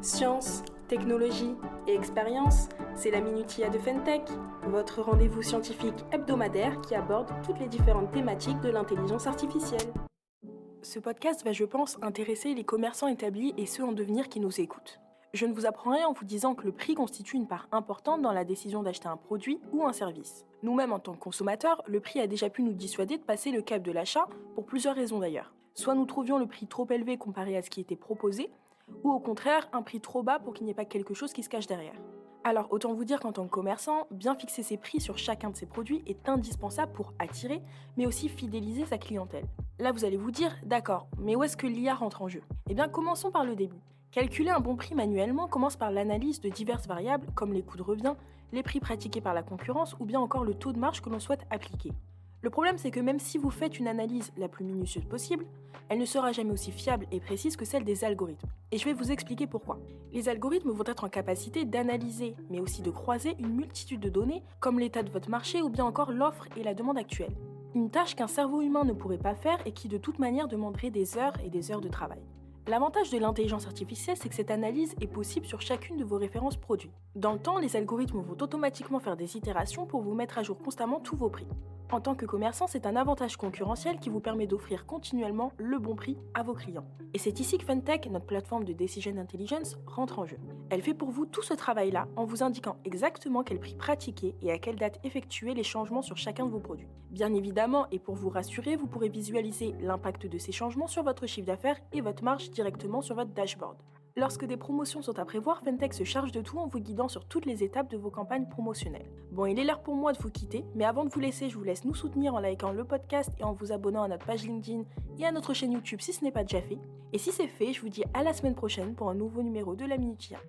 Science, technologie et expérience, c'est la Minutia de Fentech, votre rendez-vous scientifique hebdomadaire qui aborde toutes les différentes thématiques de l'intelligence artificielle. Ce podcast va, je pense, intéresser les commerçants établis et ceux en devenir qui nous écoutent. Je ne vous apprends rien en vous disant que le prix constitue une part importante dans la décision d'acheter un produit ou un service. Nous-mêmes, en tant que consommateurs, le prix a déjà pu nous dissuader de passer le cap de l'achat pour plusieurs raisons d'ailleurs. Soit nous trouvions le prix trop élevé comparé à ce qui était proposé, ou au contraire, un prix trop bas pour qu'il n'y ait pas quelque chose qui se cache derrière. Alors, autant vous dire qu'en tant que commerçant, bien fixer ses prix sur chacun de ses produits est indispensable pour attirer, mais aussi fidéliser sa clientèle. Là, vous allez vous dire, d'accord, mais où est-ce que l'IA rentre en jeu ? Eh bien, commençons par le début. Calculer un bon prix manuellement commence par l'analyse de diverses variables comme les coûts de revient, les prix pratiqués par la concurrence ou bien encore le taux de marge que l'on souhaite appliquer. Le problème, c'est que même si vous faites une analyse la plus minutieuse possible, elle ne sera jamais aussi fiable et précise que celle des algorithmes. Et je vais vous expliquer pourquoi. Les algorithmes vont être en capacité d'analyser, mais aussi de croiser une multitude de données, comme l'état de votre marché ou bien encore l'offre et la demande actuelle. Une tâche qu'un cerveau humain ne pourrait pas faire et qui de toute manière demanderait des heures et des heures de travail. L'avantage de l'intelligence artificielle, c'est que cette analyse est possible sur chacune de vos références produits. Dans le temps, les algorithmes vont automatiquement faire des itérations pour vous mettre à jour constamment tous vos prix. En tant que commerçant, c'est un avantage concurrentiel qui vous permet d'offrir continuellement le bon prix à vos clients. Et c'est ici que Fentech, notre plateforme de Decision Intelligence, rentre en jeu. Elle fait pour vous tout ce travail-là en vous indiquant exactement quel prix pratiquer et à quelle date effectuer les changements sur chacun de vos produits. Bien évidemment, et pour vous rassurer, vous pourrez visualiser l'impact de ces changements sur votre chiffre d'affaires et votre marge directement sur votre dashboard. Lorsque des promotions sont à prévoir, Fentech se charge de tout en vous guidant sur toutes les étapes de vos campagnes promotionnelles. Bon, il est l'heure pour moi de vous quitter, mais avant de vous laisser, je vous laisse nous soutenir en likant le podcast et en vous abonnant à notre page LinkedIn et à notre chaîne YouTube si ce n'est pas déjà fait. Et si c'est fait, je vous dis à la semaine prochaine pour un nouveau numéro de la Minutia.